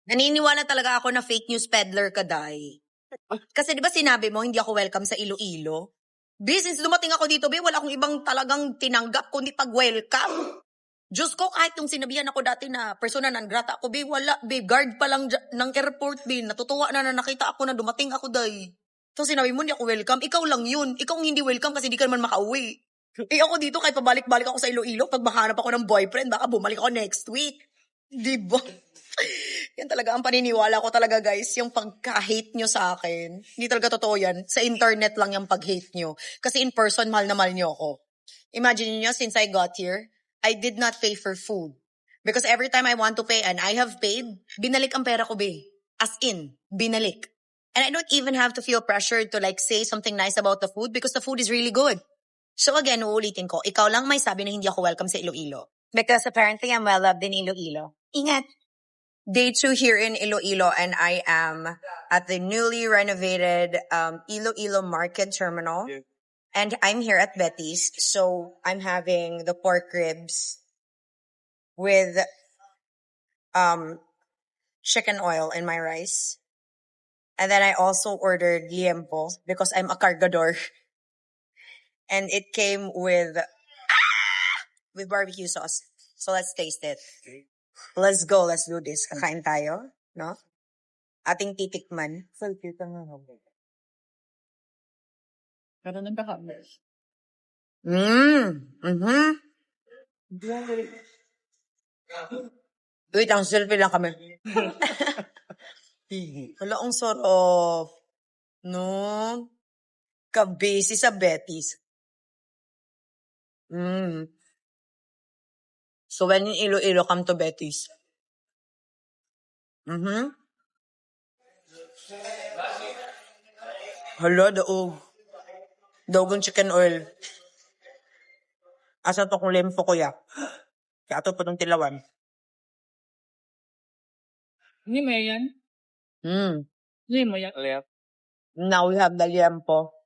Naniniwala talaga ako na fake news peddler ka, Day. Kasi di ba sinabi mo, hindi ako welcome sa Iloilo? Since dumating ako dito, wala akong ibang talagang tinanggap kundi pag-welcome. Diyos ko, kahit yung sinabihan ako dati na persona non grata ako, wala, guard pa lang ng airport, natutuwa na nakita ako na dumating ako, Day. So sinabi mo, hindi ako welcome. Ikaw lang yun. Ikaw ang hindi welcome kasi di ka naman makauwi. Ako dito, kahit pabalik-balik ako sa Iloilo, pag mahanap ako ng boyfriend, baka bumalik ako next week. Diba? Yan talaga ang paniniwala ko talaga, guys. Yung pagka-hate nyo sa akin. Hindi talaga totoo yan. Sa internet lang yung pag-hate nyo. Kasi in person, mahal na mahal nyo ako. Imagine nyo, since I got here, I did not pay for food. Because every time I want to pay and I have paid, binalik ang pera ko, As in, binalik. And I don't even have to feel pressured to say something nice about the food because the food is really good. So again, uulitin ko, ikaw lang may sabi na hindi ako welcome sa Iloilo. Because apparently I'm well-loved in Iloilo. Ingat! Day 2 here in Iloilo, and I am at the newly renovated Iloilo Market Terminal. Yeah. And I'm here at Betty's, so I'm having the pork ribs with chicken oil in my rice. And then I also ordered liempo because I'm a cargador. And it came with barbecue sauce. So let's taste it. Okay. Let's go. Let's do this. Kakain tayo, no? Ating titikman. Salpita nga ako. Pero nagkakamis. Wait, ang selfie lang kami. Wala, ang sarap. No? Kabisi sa Betty's. So when in Iloilo, come to Betty's. Hala, daog. Daog chicken oil. Asa to kung lempo ko ya? Kaya ito po itong tilawan. Hindi mo yan? Hindi mo yan? Now we have the liempo.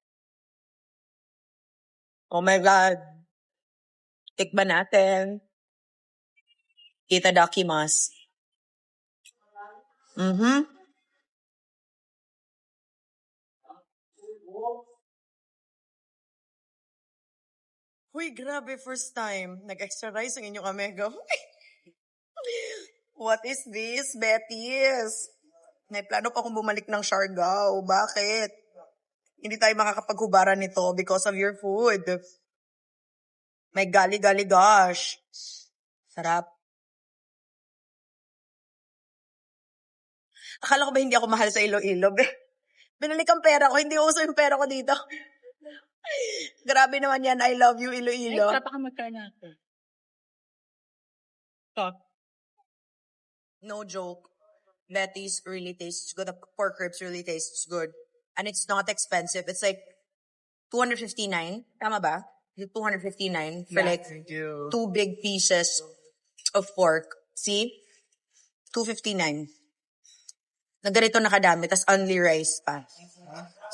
Oh my God. Tikba natin. Itadakimasu. Uy, grabe, first time. Nag-extra rice ang inyong amega. What is this, Betty's? May plano pa akong bumalik ng Siargao. Bakit? Hindi tayo makakapaghubaran nito because of your food. May gali-gali gosh. Sarap. Akala ko ba hindi ako mahal sa Iloilo? Binalik ang pera ko. Hindi uso yung pera ko dito. Grabe naman yan. I love you, Iloilo. Ay, ka magkana ako. Talk. No joke. Betty's really tastes good. The pork ribs really tastes good. And it's not expensive. It's like $259. Tama ba? 259 for two big pieces of pork. See? $259. Na ganito nakadami, tas only rice pa.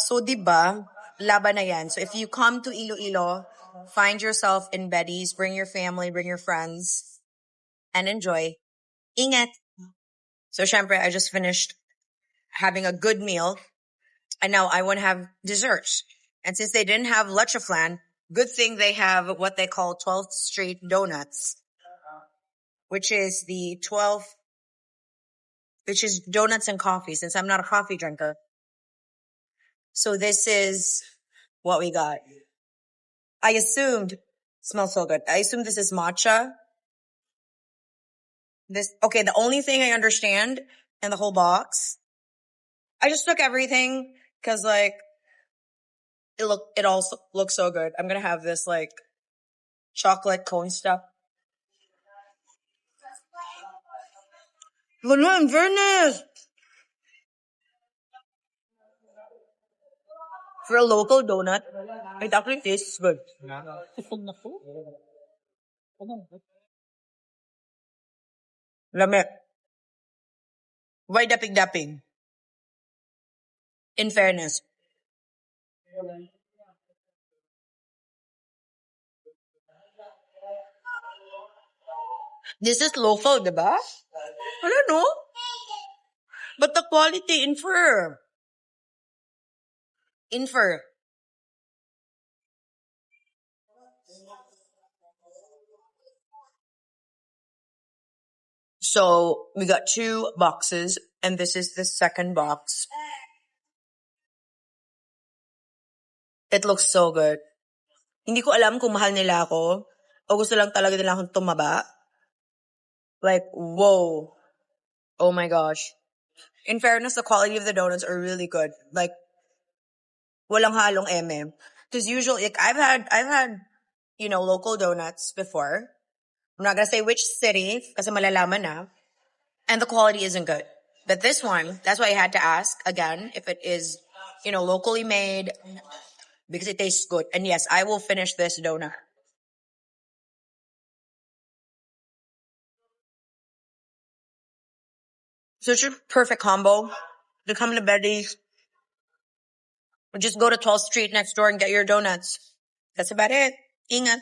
So, diba, laban na yan. So, if you come to Iloilo, find yourself in Betty's, bring your family, bring your friends, and enjoy. Ingat! So, syempre, I just finished having a good meal, and now I want to have desserts. And since they didn't have leche flan, good thing they have what they call 12th Street Donuts, which is donuts and coffee, since I'm not a coffee drinker. So this is what we got. I assumed, smells so good. I assumed this is matcha. The only thing I understand in the whole box, I just took everything because it also looks so good. I'm gonna have this chocolate cone stuff. Wala, in fairness. For a local donut, it actually tastes good. Lame. Why dapig-dapig? In fairness. This is local, diba? Wala, no? But the quality, infer. So, we got 2 boxes, and this is the second box. It looks so good. Hindi ko alam kung mahal nila ako, o gusto lang talaga nila akong tumaba. Like, whoa. Oh my gosh. In fairness, the quality of the donuts are really good. Like, walang halong eme. Because usually, like, I've had, local donuts before. I'm not gonna say which city, kasi malalaman na. And the quality isn't good. But this one, that's why I had to ask again if it is, locally made, because it tastes good. And yes, I will finish this donut. Such a perfect combo. They come in a Betty's. Or just go to 12th Street next door and get your donuts. That's about it. Ingat.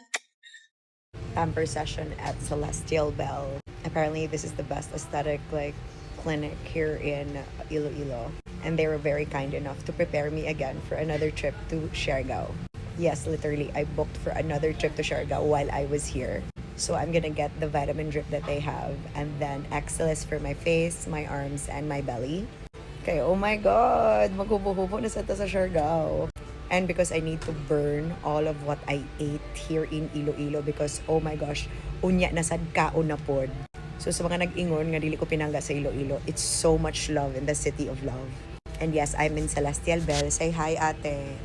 Pamper session at Celestial Bell. Apparently, this is the best aesthetic clinic here in Iloilo. And they were very kind enough to prepare me again for another trip to Siargao. Yes, literally, I booked for another trip to Siargao while I was here. So I'm gonna get the vitamin drip that they have, and then Excelis for my face, my arms, and my belly. Okay, oh my God, maghubo-hubo na sa Siargao. And because I need to burn all of what I ate here in Iloilo because, oh my gosh, unya na sad kaon na pod. So sa mga nag-ingon nga dili ko pinangga sa Iloilo, it's so much love in the city of love. And yes, I'm in Celestial Bell. Say hi, ate.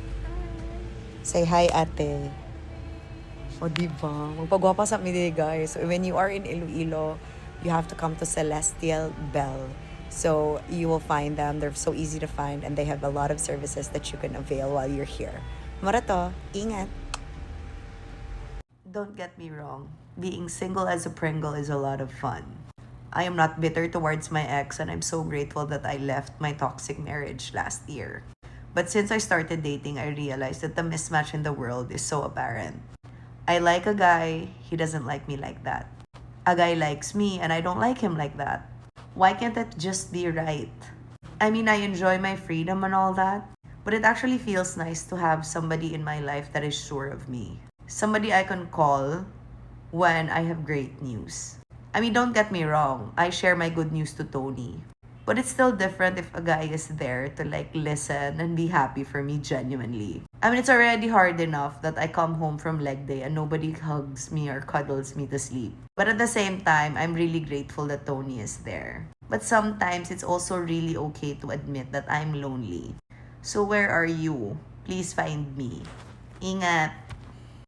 Say hi, ate. O, diba? Magpagwapa sa amin, guys. So when you are in Iloilo, you have to come to Celestial Bell. So you will find them. They're so easy to find, and they have a lot of services that you can avail while you're here. Marato, ingat. Don't get me wrong. Being single as a Pringle is a lot of fun. I am not bitter towards my ex, and I'm so grateful that I left my toxic marriage last year. But since I started dating, I realized that the mismatch in the world is so apparent. I like a guy, he doesn't like me like that. A guy likes me, and I don't like him like that. Why can't it just be right? I mean, I enjoy my freedom and all that, but it actually feels nice to have somebody in my life that is sure of me. Somebody I can call when I have great news. I mean, don't get me wrong, I share my good news to Tony. But it's still different if a guy is there to listen and be happy for me genuinely. I mean, it's already hard enough that I come home from leg day and nobody hugs me or cuddles me to sleep. But at the same time, I'm really grateful that Tony is there. But sometimes it's also really okay to admit that I'm lonely. So where are you? Please find me. Ingat!